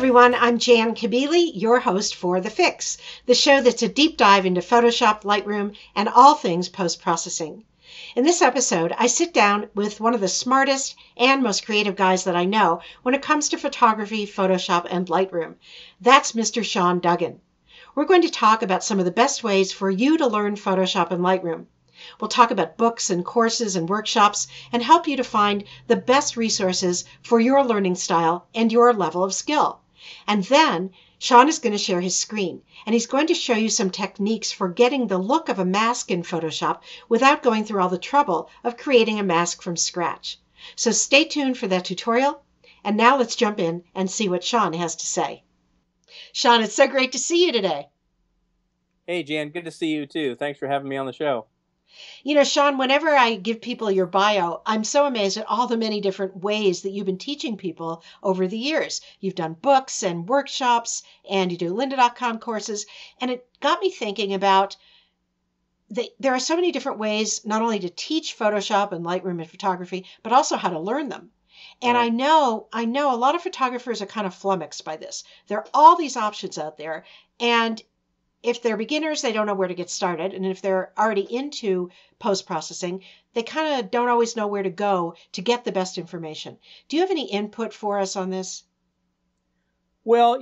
everyone, I'm Jan Kabili, your host for TheFIX, the show that's a deep dive into Photoshop, Lightroom, and all things post-processing. In this episode, I sit down with one of the smartest and most creative guys that I know when it comes to photography, Photoshop, and Lightroom. That's Mr. Sean Duggan. We're going to talk about some of the best ways for you to learn Photoshop and Lightroom. We'll talk about books and courses and workshops and help you to find the best resources for your learning style and your level of skill. And then Sean is going to share his screen, and he's going to show you some techniques for getting the look of a mask in Photoshop without going through all the trouble of creating a mask from scratch. So stay tuned for that tutorial. And now let's jump in and see what Sean has to say. Sean, it's so great to see you today. Hey, Jan, good to see you too. Thanks for having me on the show. You know, Sean, whenever I give people your bio, I'm so amazed at all the many different ways that you've been teaching people over the years. You've done books and workshops, and you do lynda.com courses, and it got me thinking about there are so many different ways not only to teach Photoshop and Lightroom and photography, but also how to learn them. And Right. I know a lot of photographers are kind of flummoxed by this. There are all these options out there, and if they're beginners, they don't know where to get started. And if they're already into post-processing, they kind of don't always know where to go to get the best information. Do you have any input for us on this? Well,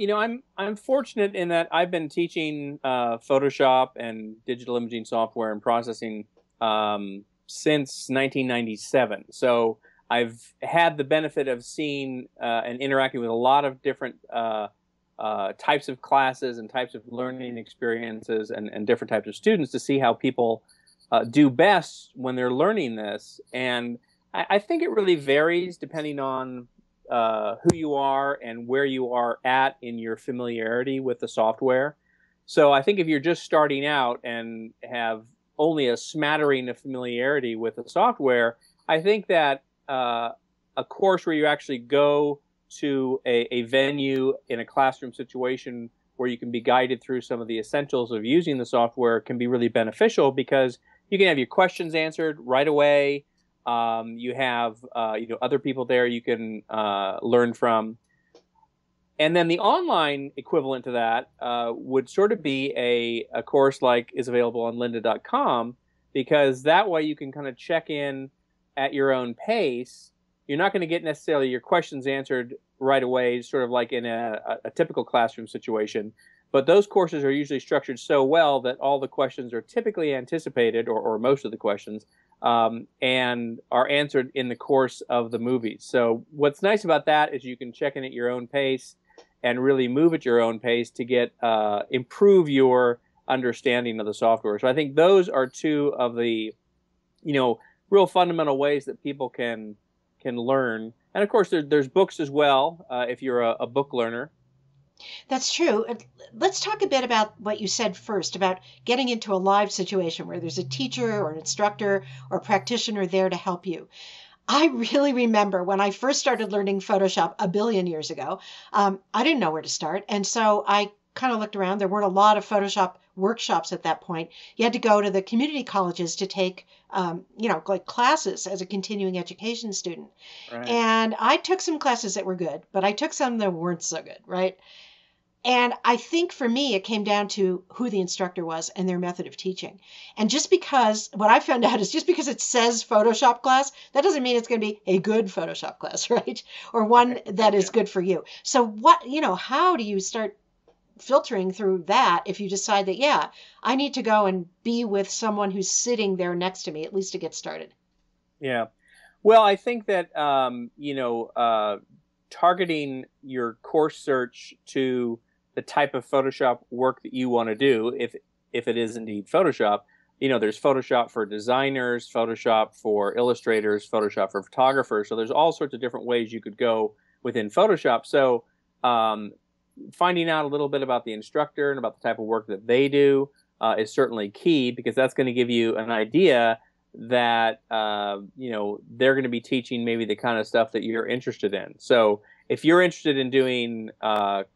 I'm fortunate in that I've been teaching Photoshop and digital imaging software and processing since 1997. So I've had the benefit of seeing and interacting with a lot of different types of classes and types of learning experiences and different types of students to see how people do best when they're learning this. And I think it really varies depending on who you are and where you are at in your familiarity with the software. So I think if you're just starting out and have only a smattering of familiarity with the software, I think that a course where you actually go to a venue in a classroom situation where you can be guided through some of the essentials of using the software can be really beneficial because you can have your questions answered right away. You have other people there you can learn from. And then the online equivalent to that would sort of be a course like is available on lynda.com, because that way you can kind of check in at your own pace. You're not going to get necessarily your questions answered right away, sort of like in a typical classroom situation. But those courses are usually structured so well that all the questions are typically anticipated, or most of the questions, and are answered in the course of the movies. So what's nice about that is you can check in at your own pace and really move at your own pace to get improve your understanding of the software. So I think those are two of the real fundamental ways that people can learn. And of course, there's books as well if you're a book learner. That's true. Let's talk a bit about what you said first about getting into a live situation where there's a teacher or an instructor or practitioner there to help you. I really remember when I first started learning Photoshop a billion years ago, I didn't know where to start. And so I kind of looked around. There weren't a lot of Photoshop workshops at that point. You had to go to the community colleges to take, like classes as a continuing education student. Right. And I took some classes that were good, but I took some that weren't so good, right? And I think for me, it came down to who the instructor was and their method of teaching. And just because what I found out is just because it says Photoshop class, that doesn't mean it's going to be a good Photoshop class, right? Or one that is good for you. So how do you start filtering through that if you decide that, yeah, I need to go and be with someone who's sitting there next to me, at least to get started? Yeah. Well, I think that, targeting your course search to the type of Photoshop work that you want to do, if it is indeed Photoshop, there's Photoshop for designers, Photoshop for illustrators, Photoshop for photographers. So there's all sorts of different ways you could go within Photoshop. So finding out a little bit about the instructor and about the type of work that they do is certainly key, because that's going to give you an idea that they're going to be teaching maybe the kind of stuff that you're interested in. So if you're interested in doing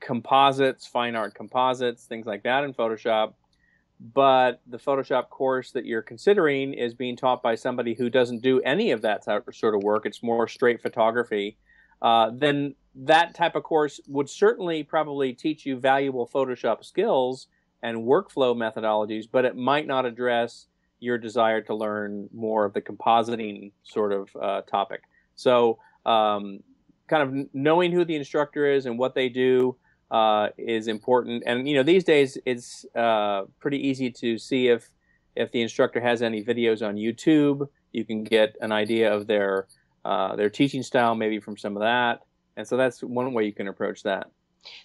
composites, fine art composites, things like that in Photoshop, but the Photoshop course that you're considering is being taught by somebody who doesn't do any of that sort of work, it's more straight photography, then that type of course would certainly probably teach you valuable Photoshop skills and workflow methodologies, but it might not address your desire to learn more of the compositing sort of topic. So kind of knowing who the instructor is and what they do is important. And these days it's pretty easy to see if the instructor has any videos on YouTube. You can get an idea of their teaching style, maybe from some of that. And so that's one way you can approach that.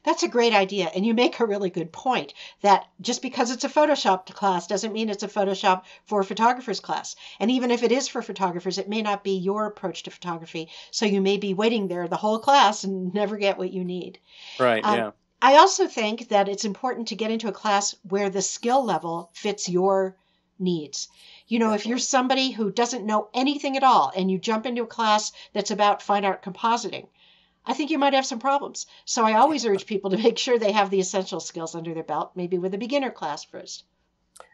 That's a great idea. And you make a really good point that just because it's a Photoshop class doesn't mean it's a Photoshop for photographers class. And even if it is for photographers, it may not be your approach to photography. So you may be waiting there the whole class and never get what you need. Right, yeah. I also think that it's important to get into a class where the skill level fits your needs. If you're somebody who doesn't know anything at all and you jump into a class that's about fine art compositing, I think you might have some problems. So I always urge people to make sure they have the essential skills under their belt, maybe with a beginner class first.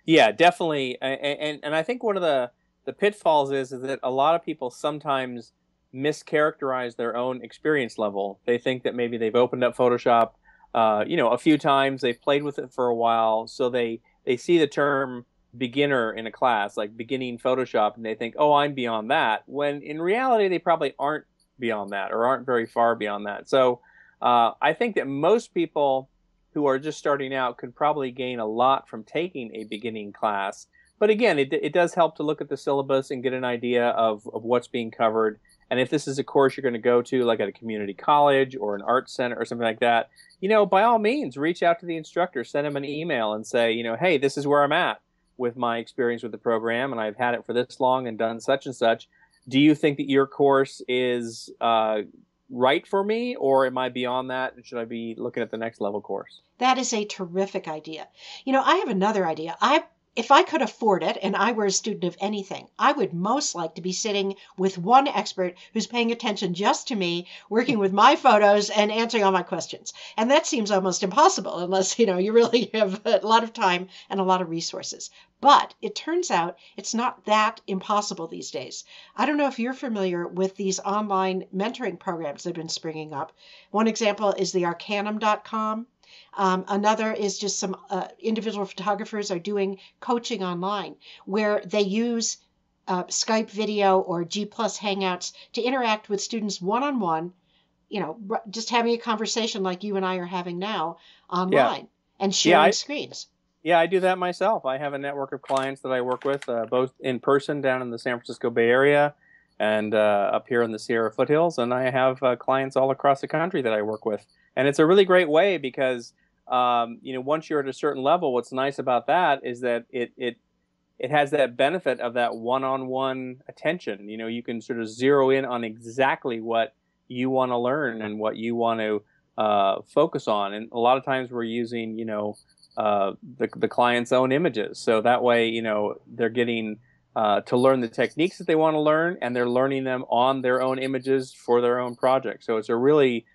Yeah, definitely. And I think one of the pitfalls is that a lot of people sometimes mischaracterize their own experience level. They think that maybe they've opened up Photoshop, a few times, they've played with it for a while, so they see the term beginner in a class, like beginning Photoshop, and they think, oh, I'm beyond that, when in reality they probably aren't beyond that or aren't very far beyond that. So I think that most people who are just starting out could probably gain a lot from taking a beginning class. But again, it does help to look at the syllabus and get an idea of what's being covered. And if this is a course you're going to go to, like at a community college or an art center or something like that, by all means, reach out to the instructor, send them an email and say, hey, this is where I'm at with my experience with the program, and I've had it for this long and done such and such. Do you think that your course is right for me, or am I beyond that? Should I be looking at the next level course? That is a terrific idea. I have another idea. If I could afford it and I were a student of anything, I would most like to be sitting with one expert who's paying attention just to me, working with my photos and answering all my questions. And that seems almost impossible unless, you really have a lot of time and a lot of resources. But it turns out it's not that impossible these days. I don't know if you're familiar with these online mentoring programs that have been springing up. One example is the arcanum.com. Another is just some individual photographers are doing coaching online where they use Skype video or G+ Hangouts to interact with students one-on-one, just having a conversation like you and I are having now online and sharing screens. Yeah, I do that myself. I have a network of clients that I work with, both in person down in the San Francisco Bay Area and up here in the Sierra foothills. And I have clients all across the country that I work with. And it's a really great way because, once you're at a certain level, what's nice about that is that it has that benefit of that one-on-one attention. You can sort of zero in on exactly what you want to learn and what you want to focus on. And a lot of times we're using, the client's own images. So that way, they're getting to learn the techniques that they want to learn, and they're learning them on their own images for their own project. So it's a really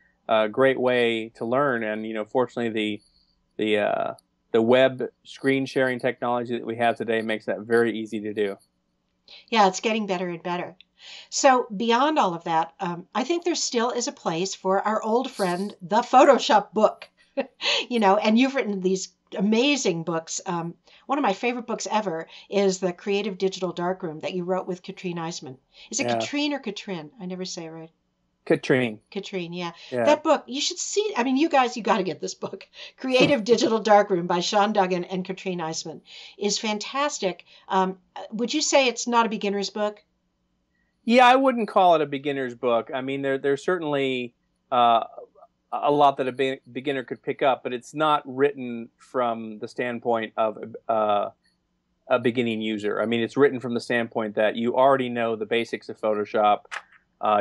great way to learn. And fortunately, the web screen sharing technology that we have today makes that very easy to do. Yeah, it's getting better and better. So beyond all of that, I think there still is a place for our old friend, the Photoshop book. And you've written these amazing books. One of my favorite books ever is The Creative Digital Darkroom that you wrote with Katrine Eisman. Is it Katrine or Katrin? I never say it right. Katrine, yeah. That book, you should see. I mean, you guys, you got to get this book. Creative Digital Darkroom by Sean Duggan and Katrine Eisman is fantastic. Would you say it's not a beginner's book? Yeah, I wouldn't call it a beginner's book. I mean, there's certainly a lot that a beginner could pick up, but it's not written from the standpoint of a beginning user. I mean, it's written from the standpoint that you already know the basics of Photoshop.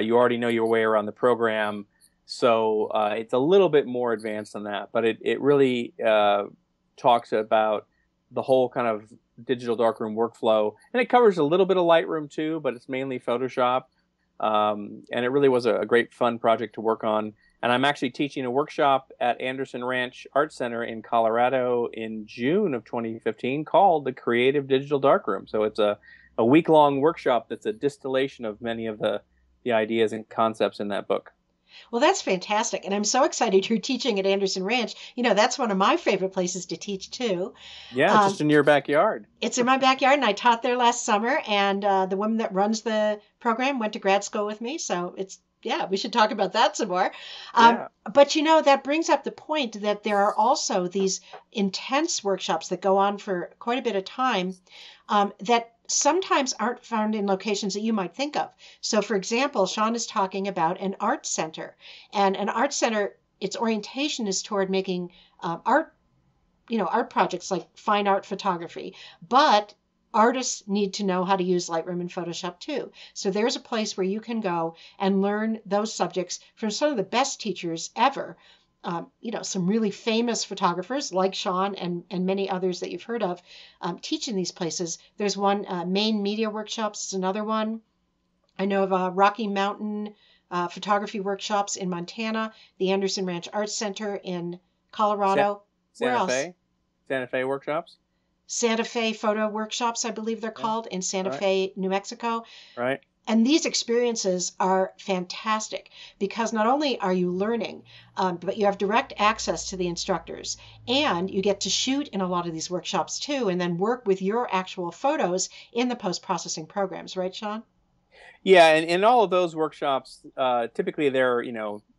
You already know your way around the program. So it's a little bit more advanced than that, but it really talks about the whole kind of digital darkroom workflow. And it covers a little bit of Lightroom too, but it's mainly Photoshop. And it really was a great fun project to work on. And I'm actually teaching a workshop at Anderson Ranch Art Center in Colorado in June of 2015 called the Creative Digital Darkroom. So it's a week-long workshop that's a distillation of many of the ideas and concepts in that book. Well, that's fantastic. And I'm so excited you're teaching at Anderson Ranch. You know, that's one of my favorite places to teach too. Yeah, just Um, in your backyard. it's in my backyard, and I taught there last summer. And the woman that runs the program went to grad school with me. So yeah, we should talk about that some more. Yeah. But you know, that brings up the point that there are also these intense workshops that go on for quite a bit of time that sometimes aren't found in locations that you might think of. So, for example, Sean is talking about an art center, and an art center, its orientation is toward making art, art projects like fine art photography. But artists need to know how to use Lightroom and Photoshop too. So there's a place where you can go and learn those subjects from some of the best teachers ever. Some really famous photographers like Sean and many others that you've heard of teach in these places. There's one, Maine Media Workshops is another one. I know of Rocky Mountain photography workshops in Montana, the Anderson Ranch Arts Center in Colorado. Where Santa else? Fe? Santa Fe workshops? Santa Fe photo workshops, I believe they're Yeah. called, in Santa Right. Fe, New Mexico. Right. And these experiences are fantastic because not only are you learning, but you have direct access to the instructors, and you get to shoot in a lot of these workshops too, and then work with your actual photos in the post-processing programs, right, Sean? Yeah, and in all of those workshops, typically they're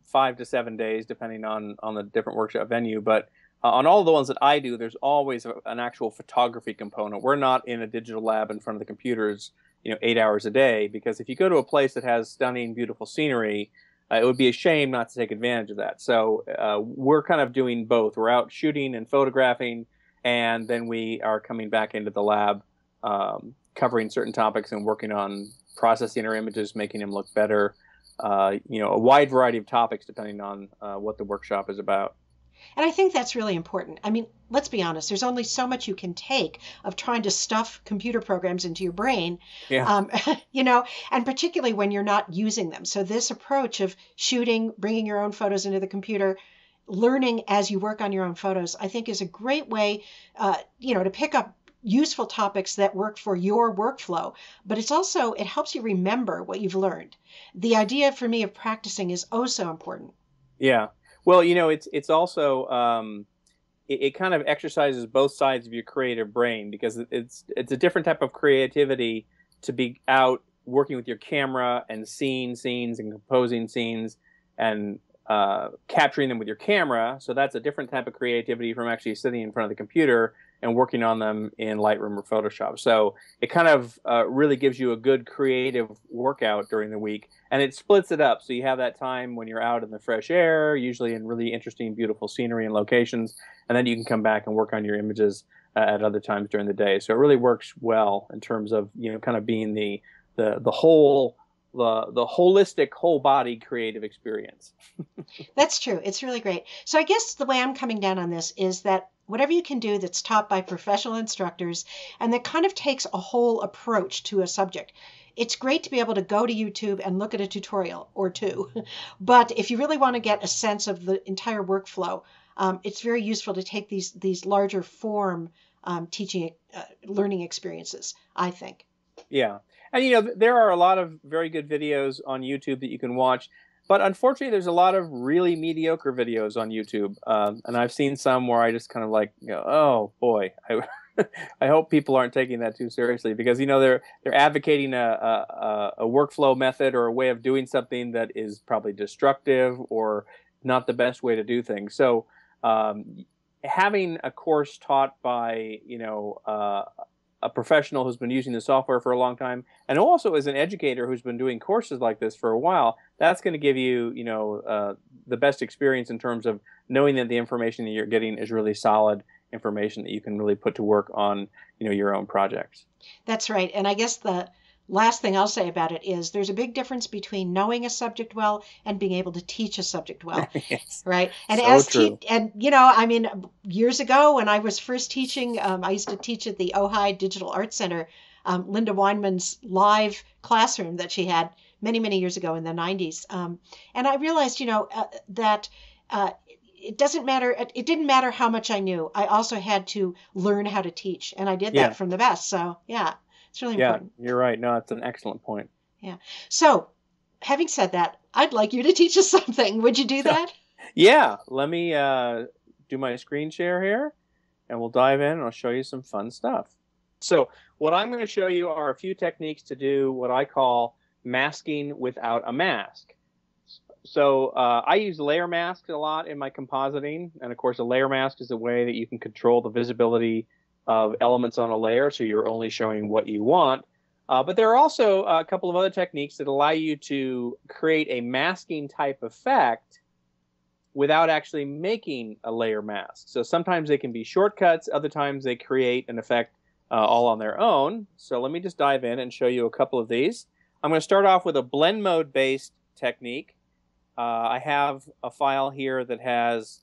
5 to 7 days, depending on the different workshop venue. But on all of the ones that I do, there's always an actual photography component. We're not in a digital lab in front of the computers, 8 hours a day, because if you go to a place that has stunning, beautiful scenery, it would be a shame not to take advantage of that. So we're kind of doing both. We're out shooting and photographing, and then we are coming back into the lab, covering certain topics and working on processing our images, making them look better. A wide variety of topics depending on what the workshop is about. And I think that's really important. I mean, let's be honest, there's only so much you can take of trying to stuff computer programs into your brain, Yeah. um, and particularly when you're not using them. So, this approach of shooting, bringing your own photos into the computer, learning as you work on your own photos, I think is a great way, to pick up useful topics that work for your workflow. But it helps you remember what you've learned. The idea for me of practicing is oh so important. Yeah. Well, it's also it kind of exercises both sides of your creative brain, because it's a different type of creativity to be out working with your camera and seeing scenes and composing scenes and capturing them with your camera. So that's a different type of creativity from actually sitting in front of the computer and working on them in Lightroom or Photoshop. So it kind of really gives you a good creative workout during the week, and it splits it up. So you have that time when you're out in the fresh air, usually in really interesting, beautiful scenery and locations, and then you can come back and work on your images at other times during the day. So it really works well in terms of kind of being the whole the holistic whole body creative experience. That's true. It's really great. So I guess the way I'm coming down on this is that whatever you can do that's taught by professional instructors and that kind of takes a whole approach to a subject. It's great to be able to go to YouTube and look at a tutorial or two. But if you really want to get a sense of the entire workflow, it's very useful to take these larger form teaching learning experiences, I think. Yeah. And there are a lot of very good videos on YouTube that you can watch, but unfortunately there's a lot of really mediocre videos on YouTube. And I've seen some where I just kind of like, oh boy, I hope people aren't taking that too seriously, because they're advocating a workflow method or a way of doing something that is probably destructive or not the best way to do things. So having a course taught by a professional who's been using the software for a long time, and also as an educator who's been doing courses like this for a while, that's going to give you, the best experience in terms of knowing that the information that you're getting is really solid information that you can really put to work on, your own projects. That's right. And I guess the last thing I'll say about it is there's a big difference between knowing a subject well and being able to teach a subject well. Yes. Right. And So true. years ago when I was first teaching, I used to teach at the Ojai Digital Arts Center, Linda Weinman's live classroom that she had many, many years ago in the 90s. And I realized, that it doesn't matter. It didn't matter how much I knew. I also had to learn how to teach, and I did Yeah. that from the best. So yeah, it's really Yeah, important. you're right. No, it's an excellent point. Yeah. So having said that, I'd like you to teach us something. Would you do that? Yeah, let me do my screen share here, and we'll dive in and I'll show you some fun stuff. So what I'm going to show you are a few techniques to do what I call masking without a mask. So I use layer masks a lot in my compositing, and of course a layer mask is a way that you can control the visibility of elements on a layer, so you're only showing what you want. But there are also a couple of other techniques that allow you to create a masking type effect without actually making a layer mask. So sometimes they can be shortcuts, other times they create an effect all on their own. So let me just dive in and show you a couple of these. I'm going to start off with a blend mode based technique. I have a file here that has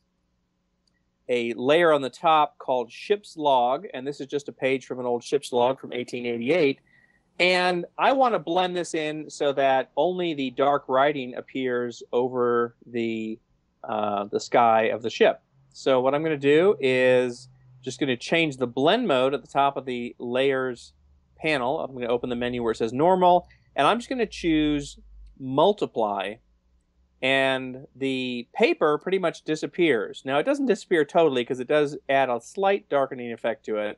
a layer on the top called ship's log, and this is just a page from an old ship's log from 1888. And I want to blend this in so that only the dark writing appears over the sky of the ship. So what I'm going to do is just going to change the blend mode at the top of the layers panel. I'm going to open the menu where it says normal, and I'm just going to choose multiply, and the paper pretty much disappears. Now it doesn't disappear totally because it does add a slight darkening effect to it.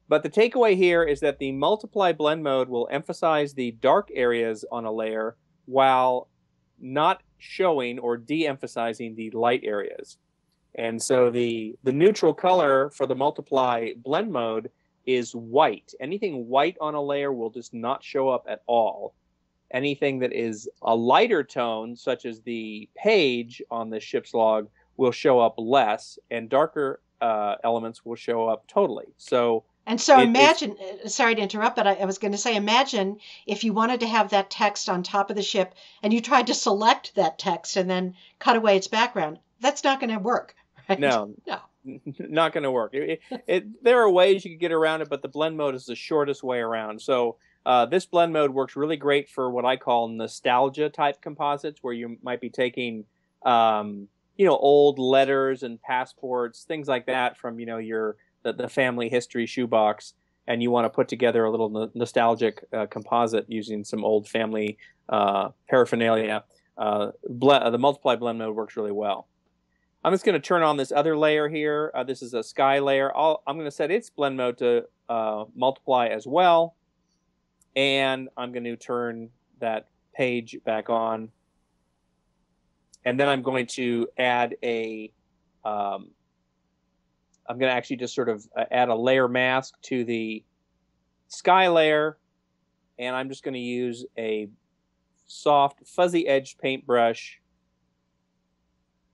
But the takeaway here is that the multiply blend mode will emphasize the dark areas on a layer while not showing or de-emphasizing the light areas. And so the neutral color for the multiply blend mode is white. Anything white on a layer will just not show up at all. Anything that is a lighter tone, such as the page on the ship's log, will show up less, and darker elements will show up totally. So And so imagine, sorry to interrupt, but I was going to say, imagine if you wanted to have that text on top of the ship and you tried to select that text and then cut away its background. That's not going to work, right? No, No. not going to work. There are ways you can get around it, but the blend mode is the shortest way around. So this blend mode works really great for what I call nostalgia type composites, where you might be taking old letters and passports, things like that from the family history shoebox, and you want to put together a little nostalgic composite using some old family paraphernalia. The multiply blend mode works really well. I'm just going to turn on this other layer here. This is a sky layer. I'm going to set its blend mode to multiply as well. And I'm going to turn that page back on. And then I'm going to add I'm going to actually just sort of add a layer mask to the sky layer. And I'm just going to use a soft fuzzy edged paintbrush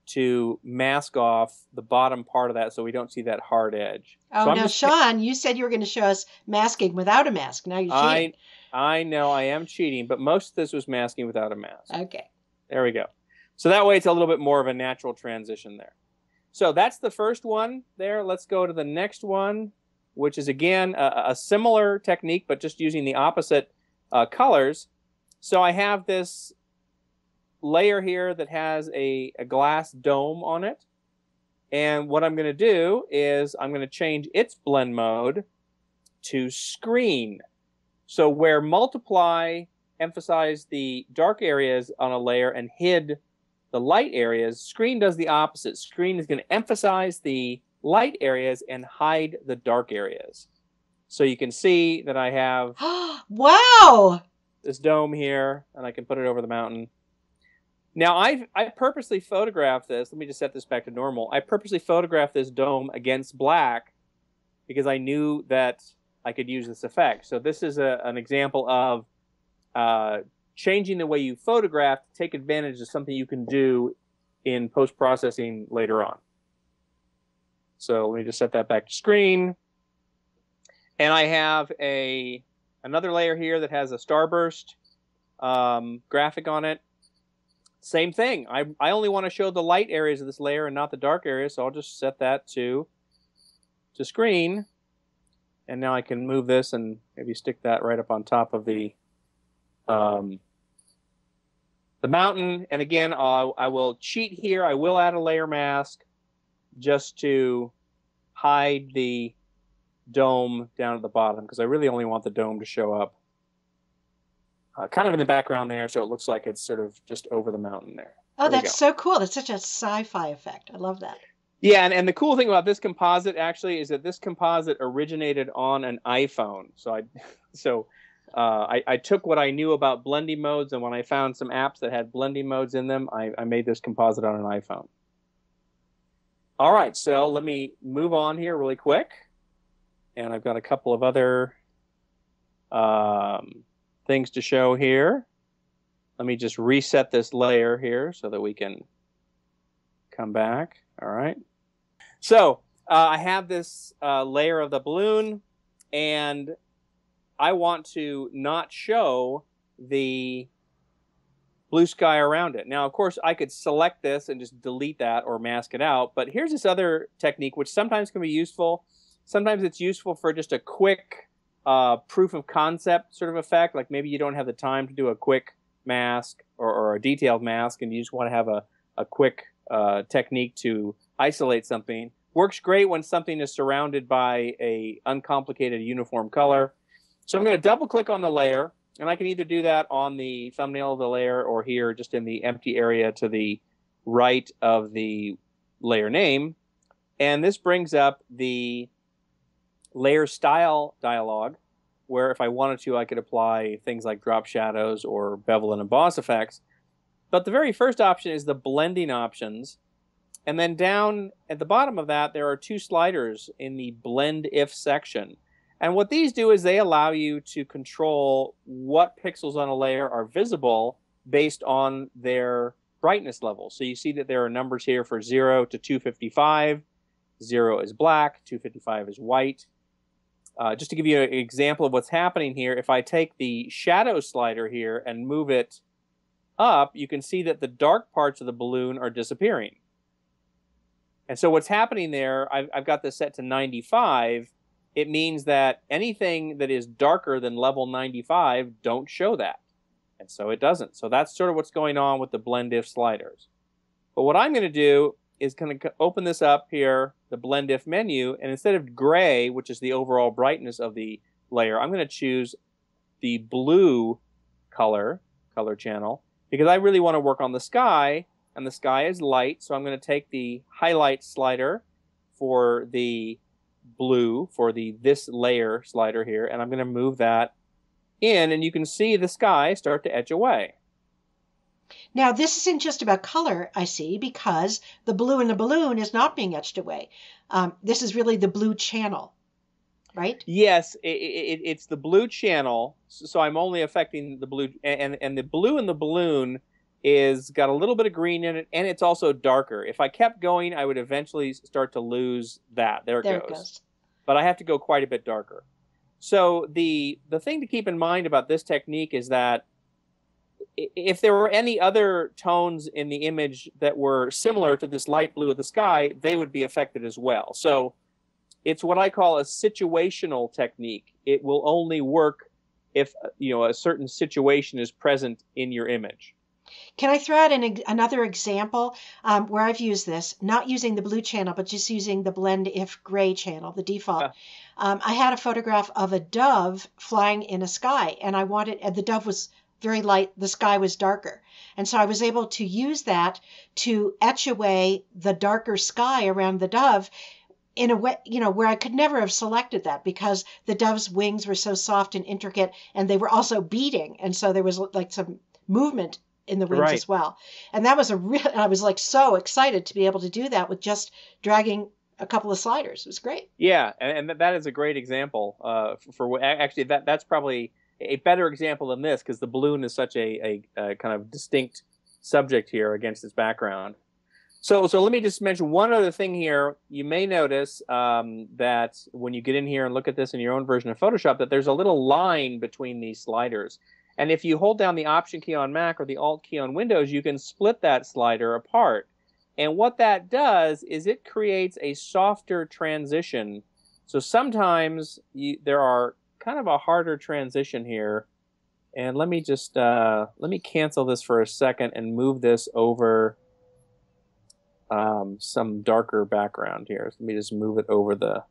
to mask off the bottom part of that so we don't see that hard edge. Oh, so now, Sean, you said you were going to show us masking without a mask. Now you're cheating. I know I am cheating, but most of this was masking without a mask. Okay. There we go. So that way it's a little bit more of a natural transition there. So that's the first one there. Let's go to the next one, which is, again, a similar technique, but just using the opposite colors. So I have this layer here that has a glass dome on it. And what I'm going to do is I'm going to change its blend mode to screen. So where multiply emphasized the dark areas on a layer and hid the light areas, screen does the opposite. Screen is going to emphasize the light areas and hide the dark areas. So you can see that I have wow, this dome here, and I can put it over the mountain. Now, I purposely photographed this. Let me just set this back to normal. I purposely photographed this dome against black because I knew that I could use this effect. So this is an example of changing the way you photograph to take advantage of something you can do in post-processing later on. So let me just set that back to screen. And I have another layer here that has a starburst graphic on it. Same thing. I only want to show the light areas of this layer and not the dark areas, so I'll just set that to screen. And now I can move this and maybe stick that right up on top of the mountain. And again, I will cheat here. I will add a layer mask just to hide the dome down at the bottom because I really only want the dome to show up. kind of in the background there, so it looks like it's sort of just over the mountain there. Oh, There we that's go. so cool. That's such a sci-fi effect. I love that. Yeah, and the cool thing about this composite actually is that this composite originated on an iPhone. I took what I knew about blending modes, and when I found some apps that had blending modes in them, I made this composite on an iPhone. All right, so let me move on here really quick. And I've got a couple of other things to show here. Let me just reset this layer here so that we can come back. All right. So I have this layer of the balloon, and I want to not show the blue sky around it. Now, of course, I could select this and just delete that or mask it out, but here's this other technique which sometimes can be useful. Sometimes it's useful for just a quick proof of concept sort of effect, like maybe you don't have the time to do a quick mask or a detailed mask, and you just want to have a quick technique to isolate something. Works great when something is surrounded by a uncomplicated uniform color. So I'm going to double click on the layer, and I can either do that on the thumbnail of the layer or here just in the empty area to the right of the layer name. And this brings up the layer style dialog, where if I wanted to, I could apply things like drop shadows or bevel and emboss effects. But the very first option is the blending options. And then down at the bottom of that, there are two sliders in the blend if section. And what these do is they allow you to control what pixels on a layer are visible based on their brightness level. So you see that there are numbers here for 0 to 255. 0 is black, 255 is white. Just to give you an example of what's happening here, if I take the shadow slider here and move it up, you can see that the dark parts of the balloon are disappearing. And so what's happening there, I've got this set to 95. It means that anything that is darker than level 95, don't show that. And so it doesn't. So that's sort of what's going on with the blend if sliders. But what I'm going to do is going to open this up here, the blend if menu, and instead of gray, which is the overall brightness of the layer, I'm going to choose the blue color channel, because I really want to work on the sky, and the sky is light. So I'm going to take the highlight slider for the blue, for the this layer slider here, and I'm going to move that in, and you can see the sky start to etch away. Now, this isn't just about color, I see, because the blue in the balloon is not being etched away. This is really the blue channel, right? Yes, it's the blue channel. So I'm only affecting the blue, and the blue in the balloon is got a little bit of green in it, and it's also darker. If I kept going, I would eventually start to lose that. There it goes. But I have to go quite a bit darker. So the thing to keep in mind about this technique is that if there were any other tones in the image that were similar to this light blue of the sky, they would be affected as well. So it's what I call a situational technique. It will only work if a certain situation is present in your image. Can I throw out another example where I've used this, not using the blue channel, but just using the blend if gray channel, the default. I had a photograph of a dove flying in a sky, and the dove was very light, the sky was darker. And so I was able to use that to etch away the darker sky around the dove in a way, where I could never have selected that, because the dove's wings were so soft and intricate, and they were also beating. And so there was like some movement in the wings as well. And that was I was like so excited to be able to do that with just dragging a couple of sliders. It was great. Yeah, and that is a great example for actually that's probably a better example than this, because the balloon is such a kind of distinct subject here against its background. So let me just mention one other thing here. You may notice that when you get in here and look at this in your own version of Photoshop, that there's a little line between these sliders. And if you hold down the Option key on Mac or the Alt key on Windows, you can split that slider apart. And what that does is it creates a softer transition. So sometimes there are kind of a harder transition here. And let me just let me cancel this for a second and move this over some darker background here. So let me just move it over the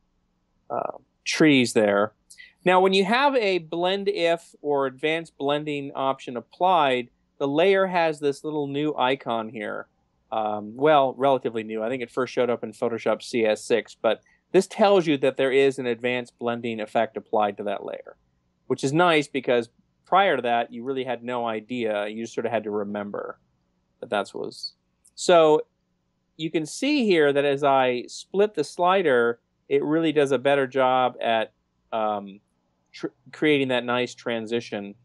trees there. Now, when you have a blend if or advanced blending option applied, the layer has this little new icon here. Well, relatively new. I think it first showed up in Photoshop CS6, but this tells you that there is an advanced blending effect applied to that layer, which is nice because prior to that, you really had no idea. You just sort of had to remember that that's what was. So you can see here that as I split the slider, it really does a better job at creating that nice transition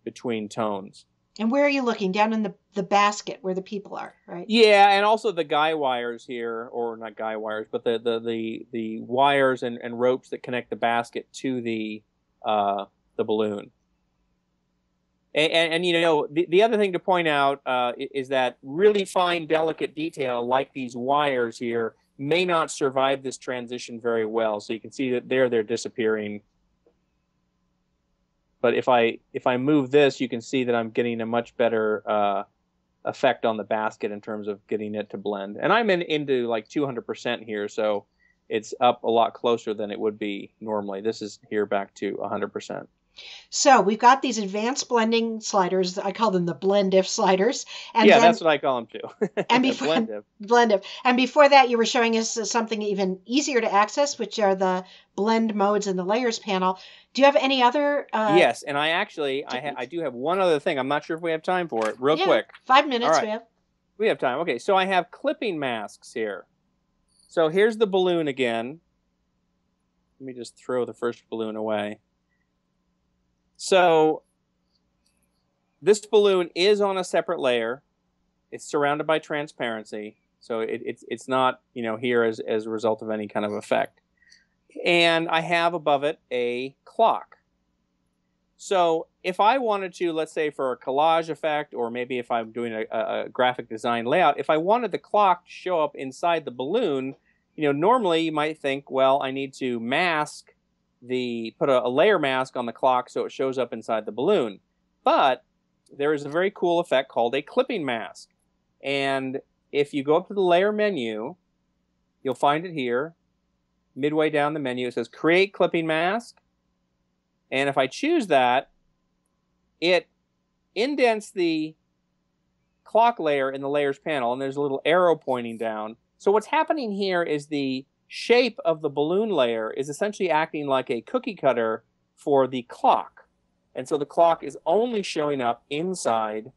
between tones. And where are you looking? Down in the basket where the people are, right? Yeah, and also the guy wires here, or not guy wires, but the wires and ropes that connect the basket to the balloon. And you know, the other thing to point out is that really fine, delicate detail like these wires here may not survive this transition very well. So you can see that they're disappearing. But if I move this, you can see that I'm getting a much better effect on the basket in terms of getting it to blend. And I'm into like 200% here, so it's up a lot closer than it would be normally. This is here back to 100%. So we've got these advanced blending sliders. I call them the blend if sliders. And yeah, that's what I call them too. And before blend if. And before that, you were showing us something even easier to access, which are the blend modes in the layers panel. Do you have any other? Yes, and I do have one other thing. I'm not sure if we have time for it. Real quick. 5 minutes. All right. We have time. Okay, so I have clipping masks here. So here's the balloon again. Let me just throw the first balloon away. So this balloon is on a separate layer. It's surrounded by transparency, so it's not, you know, here as a result of any kind of effect. And I have above it a clock. So if I wanted to, let's say for a collage effect, or maybe if I'm doing a graphic design layout, if I wanted the clock to show up inside the balloon, you know, normally you might think, well, I need to put a layer mask on the clock so it shows up inside the balloon. But there is a very cool effect called a clipping mask. And if you go up to the layer menu, you'll find it here. Midway down the menu, it says create clipping mask. And if I choose that, it indents the clock layer in the layers panel, and there's a little arrow pointing down. So what's happening here is the shape of the balloon layer is essentially acting like a cookie cutter for the clock. And so the clock is only showing up inside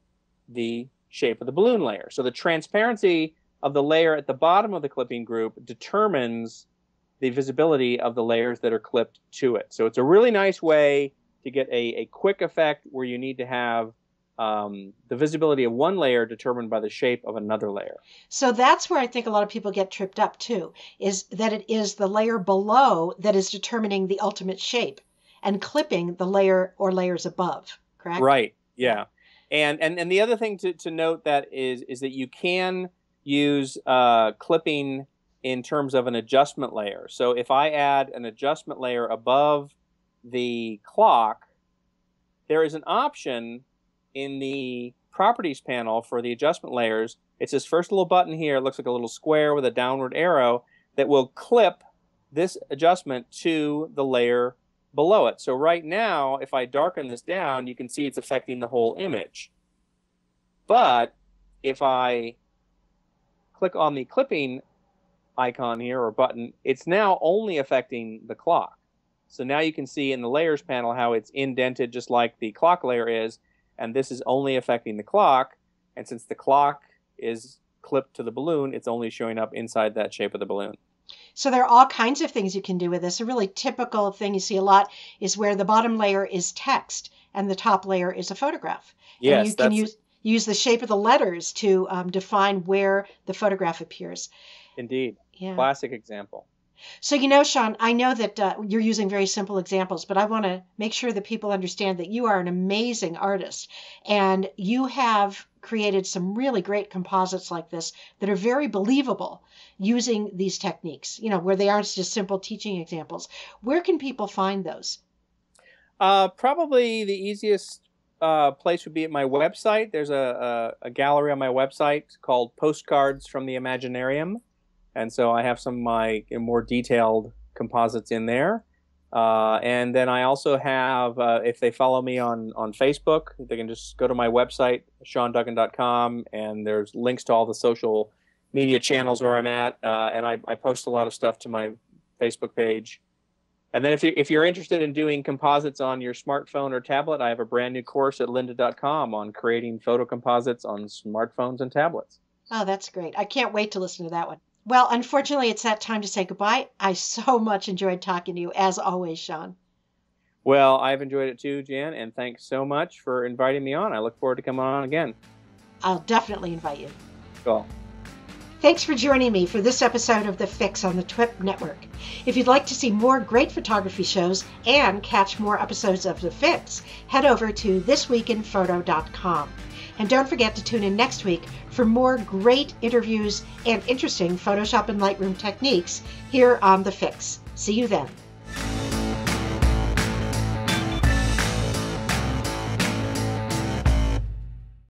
the shape of the balloon layer. So the transparency of the layer at the bottom of the clipping group determines the visibility of the layers that are clipped to it. So it's a really nice way to get a quick effect where you need to have the visibility of one layer determined by the shape of another layer. So that's where I think a lot of people get tripped up too, is that it is the layer below that is determining the ultimate shape and clipping the layer or layers above, correct? Right, yeah. And the other thing to note that is that you can use clipping in terms of an adjustment layer. So if I add an adjustment layer above the clock, there is an option in the properties panel for the adjustment layers. It's this first little button here. It looks like a little square with a downward arrow that will clip this adjustment to the layer below it. So right now, if I darken this down, you can see it's affecting the whole image. But if I click on the clipping icon here or button, it's now only affecting the clock. So now you can see in the layers panel how it's indented just like the clock layer is, and this is only affecting the clock. And since the clock is clipped to the balloon, it's only showing up inside that shape of the balloon. So there are all kinds of things you can do with this. A really typical thing you see a lot is where the bottom layer is text and the top layer is a photograph. Yes, and you can use the shape of the letters to define where the photograph appears. Indeed. Yeah. Classic example. So, you know, Sean, I know that you're using very simple examples, but I want to make sure that people understand that you are an amazing artist and you have created some really great composites like this that are very believable using these techniques, you know, where they aren't just simple teaching examples. Where can people find those? Probably the easiest place would be at my website. There's a gallery on my website called Postcards from the Imaginarium. And so I have some of my more detailed composites in there. And then I also have, if they follow me on Facebook, they can just go to my website, SeanDuggan.com, and there's links to all the social media channels where I'm at. And I post a lot of stuff to my Facebook page. And then if you're interested in doing composites on your smartphone or tablet, I have a brand new course at lynda.com on creating photo composites on smartphones and tablets. Oh, that's great. I can't wait to listen to that one. Well, unfortunately, it's that time to say goodbye. I so much enjoyed talking to you, as always, Sean. Well, I've enjoyed it too, Jan, and thanks so much for inviting me on. I look forward to coming on again. I'll definitely invite you. Cool. Thanks for joining me for this episode of The Fix on the TWIP Network. If you'd like to see more great photography shows and catch more episodes of The Fix, head over to thisweekinphoto.com. And don't forget to tune in next week for more great interviews and interesting Photoshop and Lightroom techniques here on The Fix. See you then.